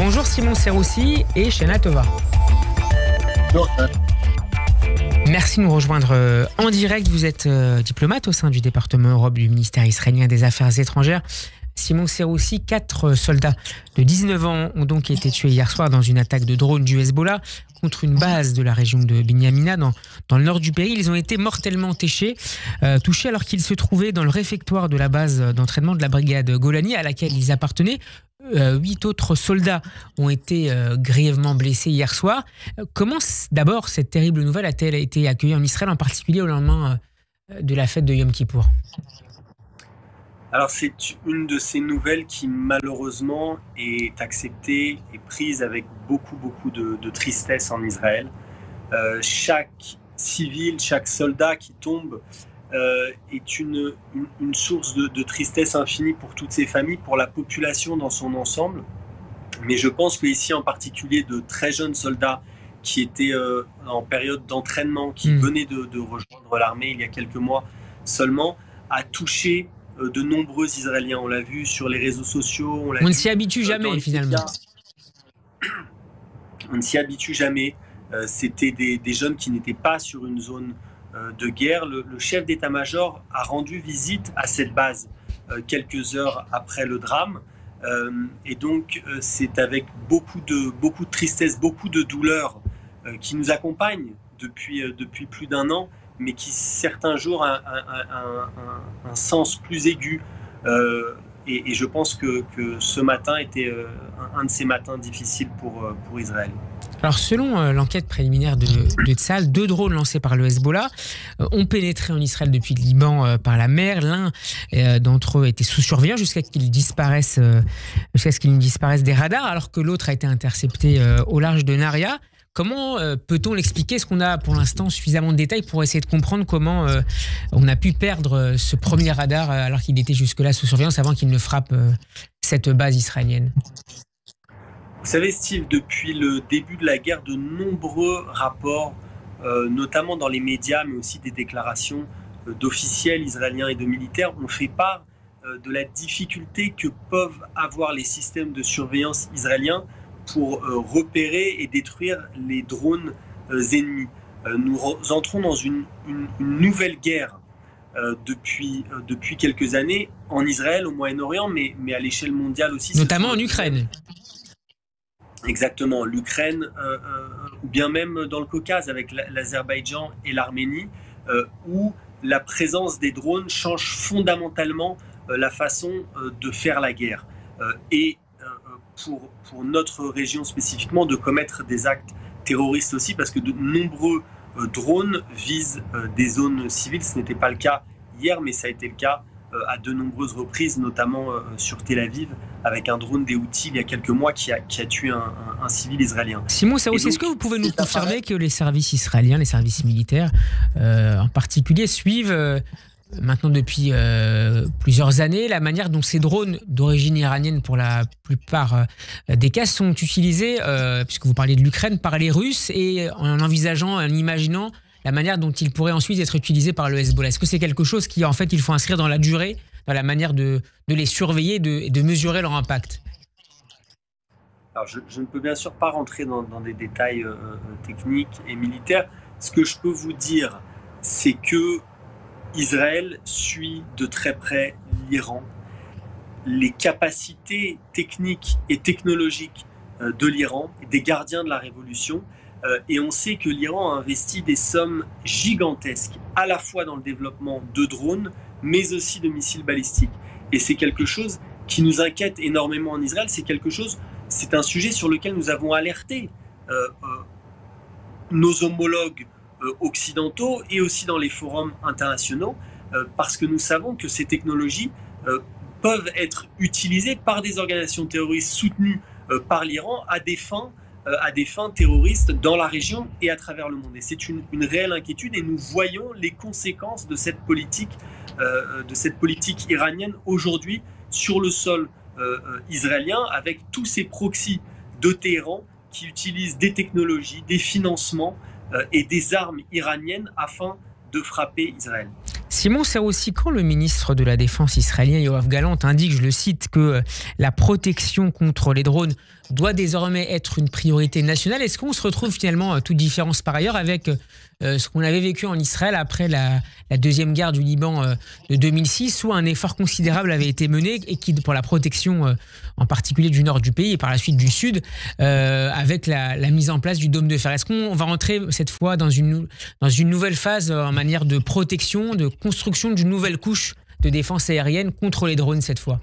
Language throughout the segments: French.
Bonjour Simon Serroussi et Shana Tova. Bonjour. Merci de nous rejoindre en direct. Vous êtes diplomate au sein du département Europe du ministère israélien des Affaires étrangères. Simon Serroussi, 4 soldats de 19 ans ont donc été tués hier soir dans une attaque de drone du Hezbollah contre une base de la région de Binyamina dans le nord du pays. Ils ont été mortellement touchés alors qu'ils se trouvaient dans le réfectoire de la base d'entraînement de la brigade Golani à laquelle ils appartenaient. 8 autres soldats ont été grièvement blessés hier soir. Comment d'abord cette terrible nouvelle a-t-elle été accueillie en Israël, en particulier au lendemain de la fête de Yom Kippour ? Alors c'est une de ces nouvelles qui malheureusement est acceptée et prise avec beaucoup de tristesse en Israël. Chaque civil, chaque soldat qui tombe est une source de tristesse infinie pour toutes ces familles, pour la population dans son ensemble. Mais je pense qu'ici en particulier de très jeunes soldats qui étaient en période d'entraînement, qui venaient de rejoindre l'armée il y a quelques mois seulement, a touché de nombreux Israéliens. On l'a vu sur les réseaux sociaux. On ne s'y habitue jamais finalement. On ne s'y habitue jamais. C'était des jeunes qui n'étaient pas sur une zone de guerre. Le chef d'état-major a rendu visite à cette base quelques heures après le drame. Et donc c'est avec beaucoup de tristesse, beaucoup de douleur qui nous accompagne depuis plus d'un an, mais qui certains jours a un sens plus aigu. Et je pense que ce matin était un de ces matins difficiles pour Israël. Alors selon l'enquête préliminaire de Tzahal, 2 drones lancés par le Hezbollah ont pénétré en Israël depuis le Liban par la mer. L'un d'entre eux était sous surveillance jusqu'à ce qu'ils disparaissent des radars, alors que l'autre a été intercepté au large de Naria. Comment peut-on l'expliquer ? Est-ce qu'on a pour l'instant suffisamment de détails pour essayer de comprendre comment on a pu perdre ce premier radar alors qu'il était jusque-là sous surveillance avant qu'il ne frappe cette base israélienne ? Vous savez Steve, depuis le début de la guerre, de nombreux rapports, notamment dans les médias, mais aussi des déclarations d'officiels israéliens et de militaires, ont fait part de la difficulté que peuvent avoir les systèmes de surveillance israéliens pour repérer et détruire les drones ennemis. Nous entrons dans une nouvelle guerre depuis quelques années en Israël, au Moyen-Orient, mais à l'échelle mondiale aussi. Notamment en Ukraine. Exactement, l'Ukraine, ou bien même dans le Caucase avec l'Azerbaïdjan et l'Arménie, où la présence des drones change fondamentalement la façon de faire la guerre. Et pour notre région spécifiquement, de commettre des actes terroristes aussi, parce que de nombreux drones visent des zones civiles. Ce n'était pas le cas hier, mais ça a été le cas à de nombreuses reprises, notamment sur Tel Aviv, avec un drone des Houthis il y a quelques mois qui a tué un civil israélien. Simon Serroussi, est-ce que vous pouvez nous confirmer que les services israéliens, les services militaires en particulier, suivent maintenant depuis plusieurs années la manière dont ces drones d'origine iranienne pour la plupart des cas sont utilisés, puisque vous parliez de l'Ukraine, par les Russes, et en imaginant la manière dont ils pourraient ensuite être utilisés par le Hezbollah? Est-ce que c'est quelque chose qui en fait il faut inscrire dans la durée, dans la manière de les surveiller et de mesurer leur impact? Alors je ne peux bien sûr pas rentrer dans des détails techniques et militaires. Ce que je peux vous dire, c'est que Israël suit de très près l'Iran. Les capacités techniques et technologiques de l'Iran, des gardiens de la révolution, et on sait que l'Iran a investi des sommes gigantesques, à la fois dans le développement de drones, mais aussi de missiles balistiques. Et c'est quelque chose qui nous inquiète énormément en Israël. C'est un sujet sur lequel nous avons alerté nos homologues occidentaux et aussi dans les forums internationaux, parce que nous savons que ces technologies peuvent être utilisées par des organisations terroristes soutenues par l'Iran à des fins terroristes dans la région et à travers le monde. Et c'est une réelle inquiétude, et nous voyons les conséquences de cette politique iranienne aujourd'hui sur le sol israélien, avec tous ces proxys de Téhéran qui utilisent des technologies, des financements et des armes iraniennes afin de frapper Israël. Simon Serroussi, quand le ministre de la Défense israélien Yoav Gallant indique, je le cite, que la protection contre les drones doit désormais être une priorité nationale, est-ce qu'on se retrouve finalement, toute différence par ailleurs, avec ce qu'on avait vécu en Israël après la deuxième guerre du Liban de 2006, où un effort considérable avait été mené et qui, pour la protection en particulier du nord du pays et par la suite du sud, avec la mise en place du dôme de fer. Est-ce qu'on va rentrer cette fois dans une nouvelle phase en manière de protection, de construction d'une nouvelle couche de défense aérienne contre les drones cette fois?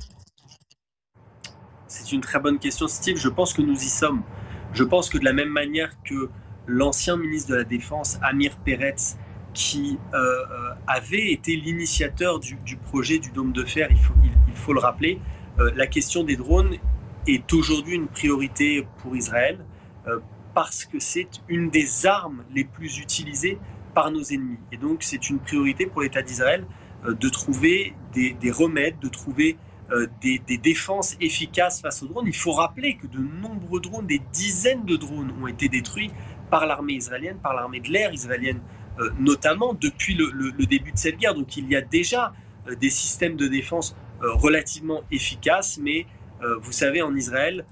C'est une très bonne question, Steve. Je pense que nous y sommes. Je pense que de la même manière que l'ancien ministre de la Défense, Amir Peretz, qui avait été l'initiateur du projet du dôme de fer, il faut le rappeler, la question des drones est aujourd'hui une priorité pour Israël parce que c'est une des armes les plus utilisées par nos ennemis. Et donc c'est une priorité pour l'État d'Israël de trouver des remèdes, de trouver des défenses efficaces face aux drones. Il faut rappeler que de nombreux drones, des dizaines de drones ont été détruits par l'armée israélienne, par l'armée de l'air israélienne, notamment depuis le début de cette guerre. Donc il y a déjà des systèmes de défense relativement efficaces, mais vous savez, en Israël,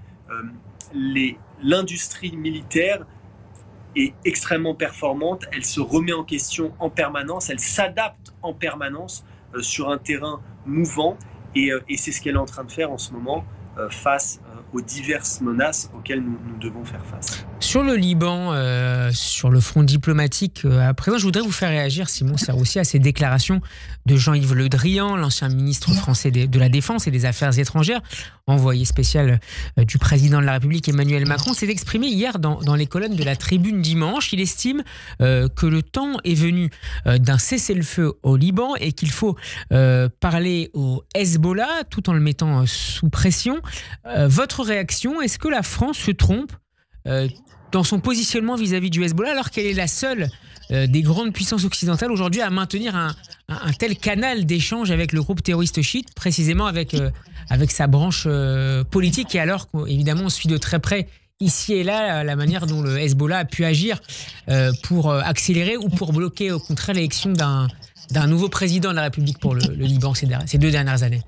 l'industrie militaire est extrêmement performante, elle se remet en question en permanence, elle s'adapte en permanence sur un terrain mouvant, et c'est ce qu'elle est en train de faire en ce moment face aux diverses menaces auxquelles nous devons faire face. Sur le Liban, sur le front diplomatique, à présent, je voudrais vous faire réagir, Simon Serroussi, à ces déclarations de Jean-Yves Le Drian, l'ancien ministre français de la Défense et des Affaires étrangères, envoyé spécial du président de la République Emmanuel Macron, s'est exprimé hier dans les colonnes de la Tribune dimanche. Il estime que le temps est venu d'un cessez-le-feu au Liban et qu'il faut parler au Hezbollah tout en le mettant sous pression. Votre réaction, est-ce que la France se trompe dans son positionnement vis-à-vis du Hezbollah, alors qu'elle est la seule des grandes puissances occidentales aujourd'hui à maintenir un tel canal d'échange avec le groupe terroriste chiite, précisément avec sa branche politique, et alors qu'évidemment on suit de très près ici et là la manière dont le Hezbollah a pu agir pour accélérer ou pour bloquer au contraire l'élection d'un nouveau président de la République pour le Liban ces 2 dernières années?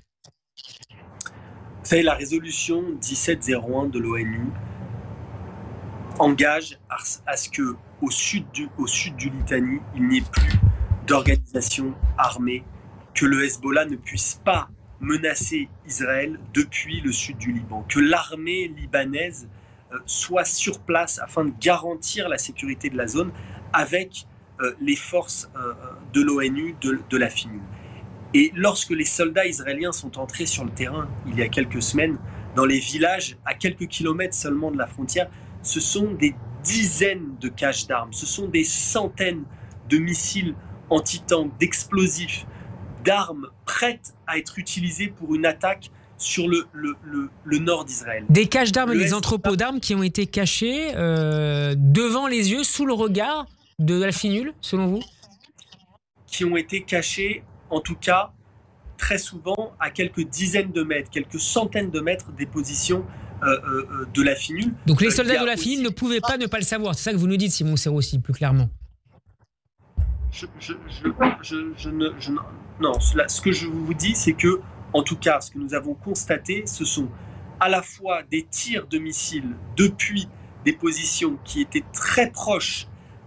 Vous savez, la résolution 1701 de l'ONU engage à ce que au sud du Litanie, il n'y ait plus d'organisation armée, que le Hezbollah ne puisse pas menacer Israël depuis le sud du Liban, que l'armée libanaise soit sur place afin de garantir la sécurité de la zone avec les forces de l'ONU, de la FINUL. Et lorsque les soldats israéliens sont entrés sur le terrain il y a quelques semaines, dans les villages à quelques kilomètres seulement de la frontière, ce sont des dizaines de caches d'armes, ce sont des centaines de missiles anti-tanks, d'explosifs, d'armes prêtes à être utilisées pour une attaque sur le nord d'Israël. Des caches d'armes et des entrepôts d'armes qui ont été cachés devant les yeux, sous le regard de la FINUL, selon vous? Qui ont été cachés, en tout cas, très souvent à quelques dizaines de mètres, quelques centaines de mètres des positions de la FINUL. Donc les soldats de la FINUL ne pouvaient pas ne pas le savoir. C'est ça que vous nous dites, Simon Serroussi, plus clairement. Non, ce que je vous dis, c'est que, en tout cas, ce que nous avons constaté, ce sont à la fois des tirs de missiles depuis des positions qui étaient très proches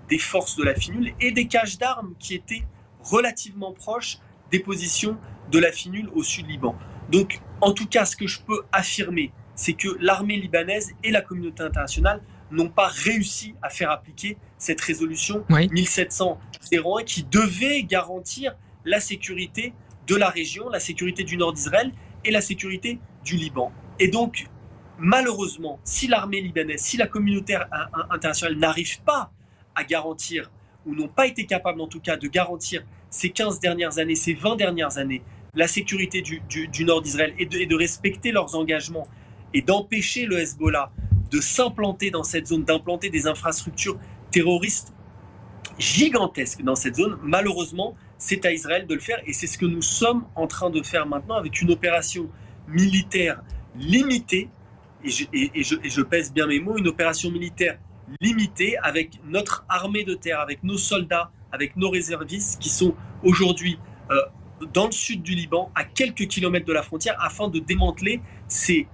des forces de la FINUL et des caches d'armes qui étaient relativement proches des positions de la FINUL au sud Liban. Donc, en tout cas, ce que je peux affirmer, c'est que l'armée libanaise et la communauté internationale n'ont pas réussi à faire appliquer cette résolution 1701 qui devait garantir la sécurité de la région, la sécurité du nord d'Israël et la sécurité du Liban. Et donc, malheureusement, si l'armée libanaise, si la communauté internationale n'arrive pas à garantir, ou n'ont pas été capables en tout cas de garantir ces 15 dernières années, ces 20 dernières années, la sécurité du nord d'Israël et de respecter leurs engagements et d'empêcher le Hezbollah de s'implanter dans cette zone, d'implanter des infrastructures terroristes gigantesques dans cette zone, malheureusement, c'est à Israël de le faire et c'est ce que nous sommes en train de faire maintenant avec une opération militaire limitée, et je pèse bien mes mots, une opération militaire limitée avec notre armée de terre, avec nos soldats, avec nos réservistes qui sont aujourd'hui dans le sud du Liban, à quelques kilomètres de la frontière, afin de démanteler ces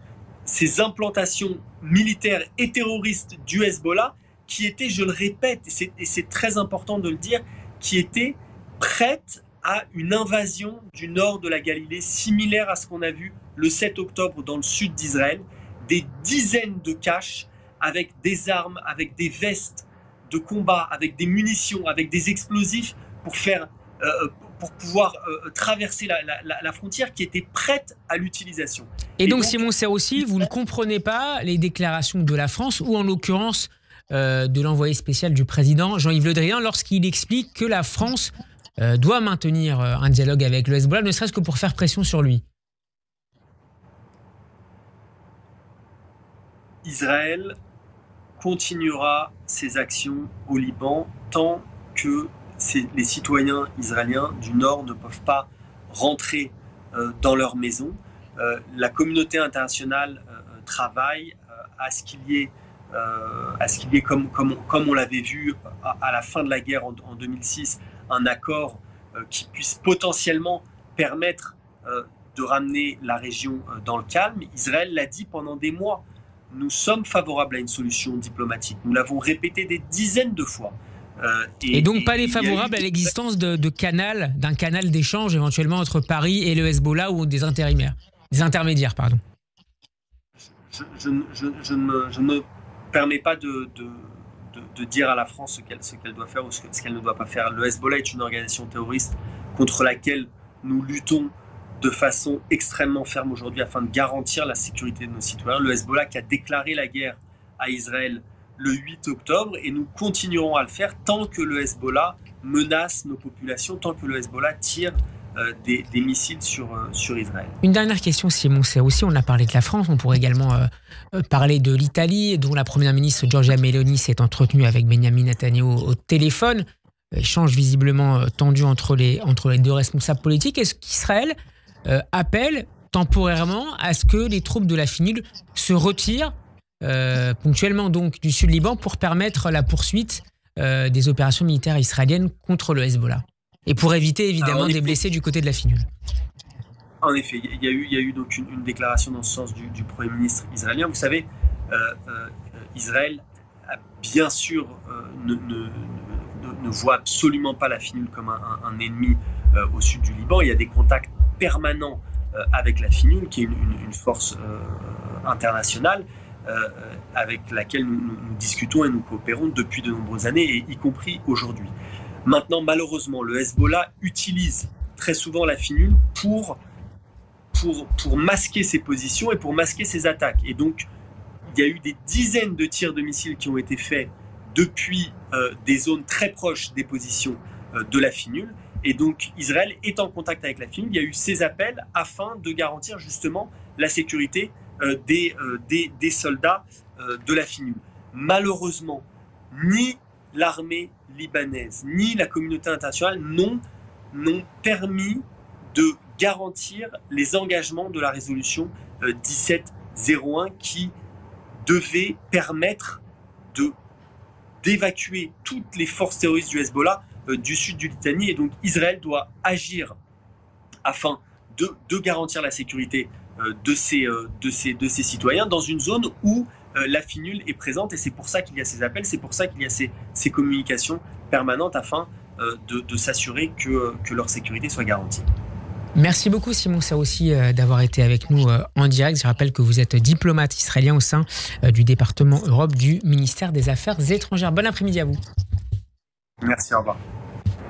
implantations militaires et terroristes du Hezbollah qui étaient, je le répète, et c'est très important de le dire, qui étaient prêtes à une invasion du nord de la Galilée, similaire à ce qu'on a vu le 7 octobre dans le sud d'Israël. Des dizaines de caches avec des armes, avec des vestes de combat, avec des munitions, avec des explosifs pour pouvoir traverser la frontière, qui était prête à l'utilisation. Et donc Simon Serroussi, vous ne comprenez pas les déclarations de la France, ou en l'occurrence de l'envoyé spécial du président Jean-Yves Le Drian, lorsqu'il explique que la France doit maintenir un dialogue avec le Hezbollah, ne serait-ce que pour faire pression sur lui? Israël continuera ses actions au Liban tant que les citoyens israéliens du Nord ne peuvent pas rentrer dans leur maison. La communauté internationale travaille à ce qu'il y ait, comme on l'avait vu à la fin de la guerre en 2006, un accord qui puisse potentiellement permettre de ramener la région dans le calme. Israël l'a dit pendant des mois. Nous sommes favorables à une solution diplomatique. Nous l'avons répété des dizaines de fois. Et donc pas défavorable à l'existence d'un canal d'échange éventuellement entre Paris et le Hezbollah, ou des intermédiaires, pardon. Je ne me permets pas de dire à la France ce qu'elle doit faire ou ce qu'elle ne doit pas faire. Le Hezbollah est une organisation terroriste contre laquelle nous luttons de façon extrêmement ferme aujourd'hui afin de garantir la sécurité de nos citoyens. Le Hezbollah qui a déclaré la guerre à Israël le 8 octobre, et nous continuerons à le faire tant que le Hezbollah menace nos populations, tant que le Hezbollah tire des missiles sur Israël. Une dernière question, Simon Serroussi. On a parlé de la France, on pourrait également parler de l'Italie, dont la première ministre Giorgia Meloni s'est entretenue avec Benjamin Netanyahu au téléphone. Échange visiblement tendu entre les deux responsables politiques. Est-ce qu'Israël appelle temporairement à ce que les troupes de la FINUL se retirent ponctuellement donc du sud Liban pour permettre la poursuite des opérations militaires israéliennes contre le Hezbollah, et pour éviter évidemment des blessés du côté de la FINUL? En effet, il y a eu donc une déclaration dans ce sens du Premier ministre israélien. Vous savez, Israël a bien sûr ne voit absolument pas la FINUL comme un ennemi au sud du Liban. Il y a des contacts permanents avec la FINUL, qui est une force internationale avec laquelle nous discutons et nous coopérons depuis de nombreuses années, et y compris aujourd'hui. Maintenant, malheureusement, le Hezbollah utilise très souvent la FINUL pour masquer ses positions et pour masquer ses attaques. Et donc, il y a eu des dizaines de tirs de missiles qui ont été faits depuis des zones très proches des positions de la FINUL. Et donc, Israël est en contact avec la FINUL. Il y a eu ces appels afin de garantir justement la sécurité des soldats de la FINUL. Malheureusement, ni l'armée libanaise, ni la communauté internationale n'ont permis de garantir les engagements de la résolution 1701, qui devait permettre d'évacuer toutes les forces terroristes du Hezbollah du sud du Litanie. Et donc Israël doit agir afin de garantir la sécurité de ses citoyens dans une zone où la FINUL est présente. Et c'est pour ça qu'il y a ces appels, c'est pour ça qu'il y a ces communications permanentes afin de s'assurer que leur sécurité soit garantie. Merci beaucoup Simon Serroussi d'avoir été avec nous en direct. Je rappelle que vous êtes diplomate israélien au sein du département Europe du ministère des Affaires étrangères. Bon après-midi à vous. Merci, au revoir.